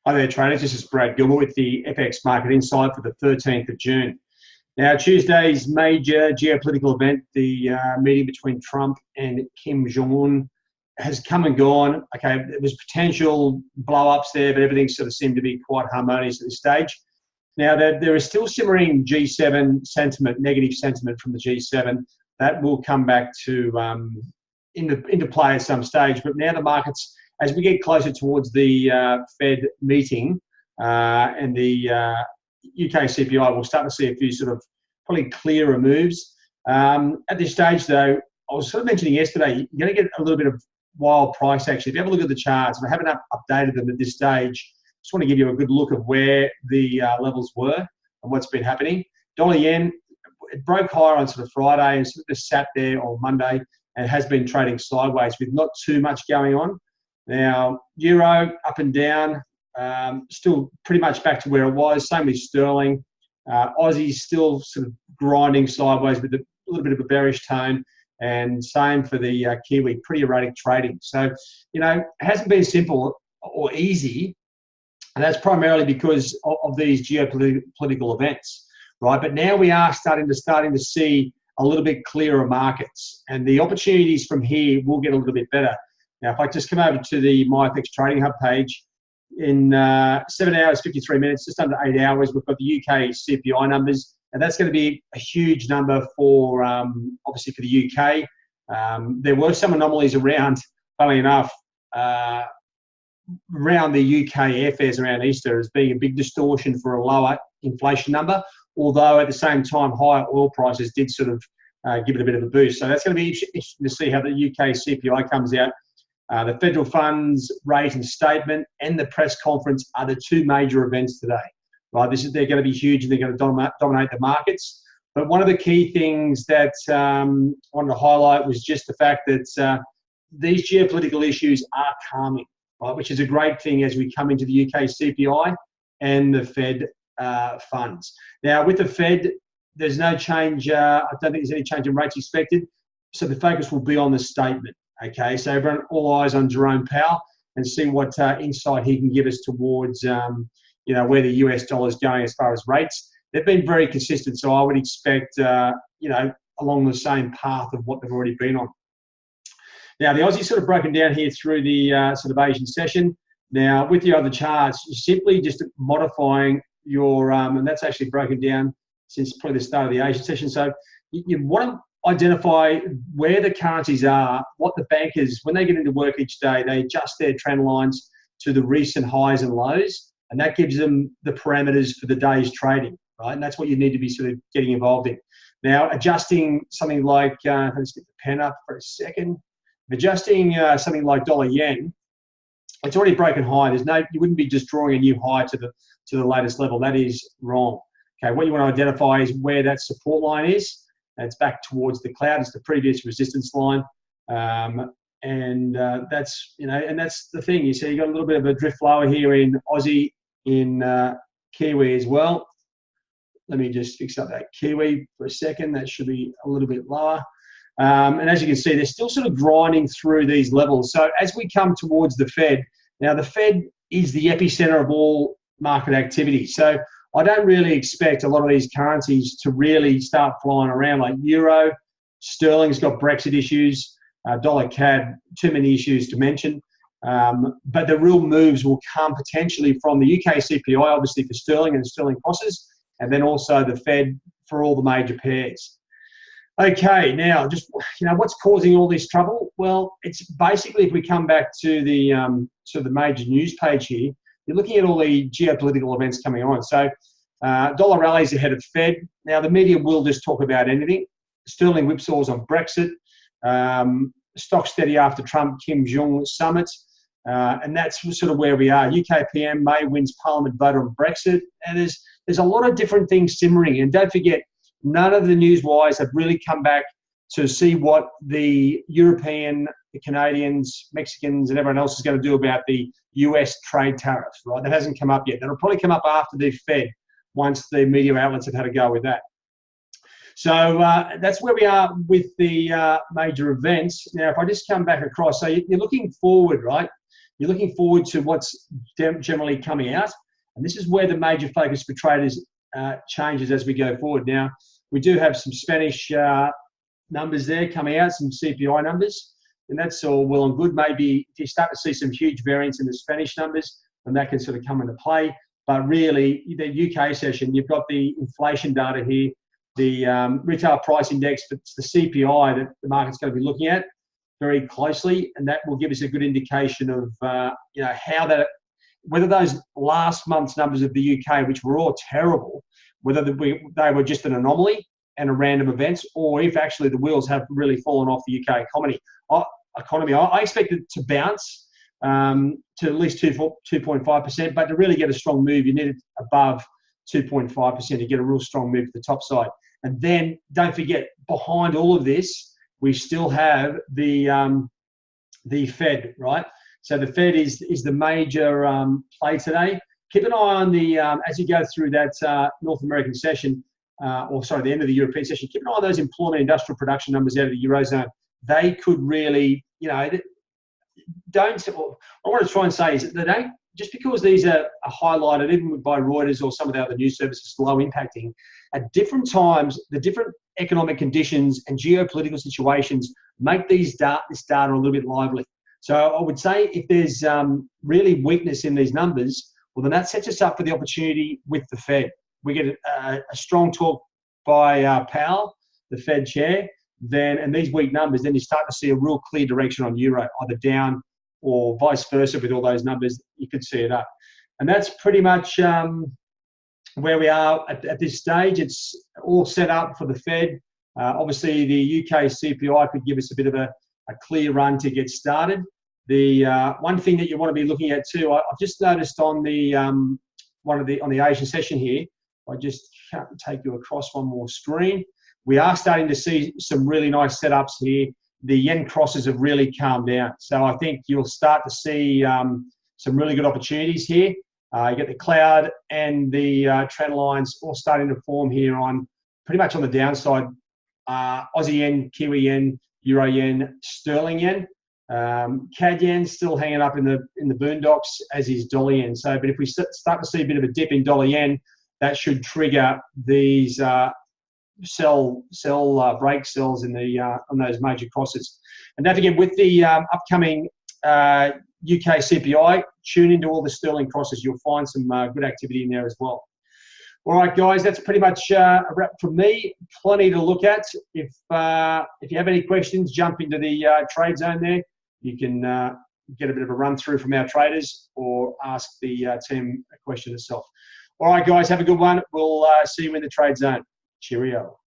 Hi there, traders. This is Brad Gilbert with the FX Market Insight for the 13th of June. Now, Tuesday's major geopolitical event, the meeting between Trump and Kim Jong-un, has come and gone. Okay, there was potential blow-ups there, but everything sort of seemed to be quite harmonious at this stage. Now, there is still simmering G7 sentiment, negative sentiment from the G7. That will come back to into play at some stage. But now the markets, as we get closer towards the Fed meeting and the UK CPI, we'll start to see a few sort of probably clearer moves. At this stage, though, I was sort of mentioning yesterday, you're going to get a little bit of wild price action. If you have a look at the charts, and I haven't updated them at this stage, just want to give you a good look of where the levels were and what's been happening. Dollar yen, it broke higher on sort of Friday and sort of just sat there on Monday and has been trading sideways with not too much going on. Now, euro up and down, still pretty much back to where it was. Same with sterling. Aussie's still sort of grinding sideways with a little bit of a bearish tone, and same for the Kiwi, pretty erratic trading. So, you know, it hasn't been simple or easy, and that's primarily because of these geopolitical events, right? But now we are starting to see a little bit clearer markets, and the opportunities from here will get a little bit better. Now, if I just come over to the MyFX Trading Hub page, in 7 hours, 53 minutes, just under 8 hours, we've got the UK CPI numbers, and that's going to be a huge number for, obviously, for the UK. There were some anomalies around, funnily enough, around the UK airfares around Easter as being a big distortion for a lower inflation number, although at the same time, higher oil prices did sort of give it a bit of a boost. So that's going to be interesting to see how the UK CPI comes out. The federal funds rate and statement and the press conference are the two major events today. Right, they're going to be huge and they're going to dominate the markets. But one of the key things that I wanted to highlight was just the fact that these geopolitical issues are calming, right, which is a great thing as we come into the UK CPI and the Fed funds. Now, with the Fed, there's no change. I don't think there's any change in rates expected. So the focus will be on the statement. Okay, so everyone, all eyes on Jerome Powell and see what insight he can give us towards, you know, where the US dollar is going as far as rates. They've been very consistent, so I would expect, you know, along the same path of what they've already been on. Now, the Aussie sort of broken down here through the sort of Asian session. Now, with the other charts, simply just modifying your, and that's actually broken down since probably the start of the Asian session. So you want to identify where the currencies are, what the bankers, when they get into work each day, they adjust their trend lines to the recent highs and lows, and that gives them the parameters for the day's trading, right? And that's what you need to be sort of getting involved in. Now, adjusting something like, let's get the pen up for a second, adjusting something like dollar yen, it's already broken high. You wouldn't be just drawing a new high to the latest level. That is wrong. Okay, what you want to identify is where that support line is. It's back towards the cloud. It's the previous resistance line, and that's, you know, and that's the thing. You see, you got a little bit of a drift lower here in Aussie, in Kiwi as well. Let me just fix up that Kiwi for a second. That should be a little bit lower. And as you can see, they're still sort of grinding through these levels. So as we come towards the Fed, now the Fed is the epicenter of all market activity. So I don't really expect a lot of these currencies to really start flying around, like euro. Sterling's got Brexit issues. Dollar CAD, too many issues to mention. But the real moves will come potentially from the UK CPI, obviously for sterling and sterling crosses, and then also the Fed for all the major pairs. Okay, now just, you know, what's causing all this trouble? Well, it's basically, if we come back to the sort of the major news page here, you're looking at all the geopolitical events coming on. So dollar rallies ahead of Fed. Now, the media will just talk about anything. Sterling whipsaws on Brexit. Stock steady after Trump-Kim Jong summit. And that's sort of where we are. UK PM, May wins Parliament vote on Brexit. And there's a lot of different things simmering. And don't forget, none of the news wires have really come back to see what the European, the Canadians, Mexicans, and everyone else is going to do about the US trade tariffs, right? That hasn't come up yet. That'll probably come up after the Fed, once the media outlets have had a go with that. So that's where we are with the major events. Now, if I just come back across, so you're looking forward, right? you're looking forward to what's generally coming out. And this is where the major focus for traders changes as we go forward. Now, we do have some Spanish numbers there coming out, some CPI numbers, and that's all well and good. Maybe if you start to see some huge variance in the Spanish numbers, then that can sort of come into play. But really, the UK session, you've got the inflation data here, the retail price index, but it's the CPI that the market's going to be looking at very closely, and that will give us a good indication of whether those last month's numbers of the UK, which were all terrible, whether they were just an anomaly and a random event, or if actually the wheels have really fallen off the UK economy. I expect it to bounce to at least 2.5%, but to really get a strong move, you need it above 2.5% to get a real strong move to the top side. And then don't forget, behind all of this, we still have the Fed, right? So the Fed is the major play today. Keep an eye on the as you go through that North American session, the end of the European session. Keep an eye on those employment, industrial production numbers out of the Eurozone. They could really, what I want to try and say is that they don't, just because these are highlighted even by Reuters or some of the other news services, low impacting, at different times, the different economic conditions and geopolitical situations make this data a little bit lively. So I would say if there's really weakness in these numbers, well, then that sets us up for the opportunity with the Fed. We get a strong talk by Powell, the Fed chair, and these weak numbers, then you start to see a real clear direction on euro, either down or vice versa. With all those numbers, you could see it up. And that's pretty much where we are at this stage. It's all set up for the Fed. Obviously, the UK CPI could give us a bit of a clear run to get started. The one thing that you want to be looking at too, I've just noticed on the on the Asian session here, I just can't take you across one more screen. We are starting to see some really nice setups here. The yen crosses have really calmed down. So I think you'll start to see some really good opportunities here. You get the cloud and the trend lines all starting to form here on pretty much on the downside. Aussie yen, Kiwi yen, Euro yen, Sterling yen. CAD yen still hanging up in the boondocks, as is dollar yen. So, but if we start to see a bit of a dip in dollar yen, that should trigger these break sells in the on those major crosses. And don't forget, with the upcoming UK CPI, tune into all the sterling crosses. You'll find some good activity in there as well. All right, guys, that's pretty much a wrap from me. Plenty to look at. If you have any questions, jump into the trade zone there. You can get a bit of a run through from our traders or ask the team a question itself. All right, guys, have a good one. We'll see you in the trade zone. Cheerio.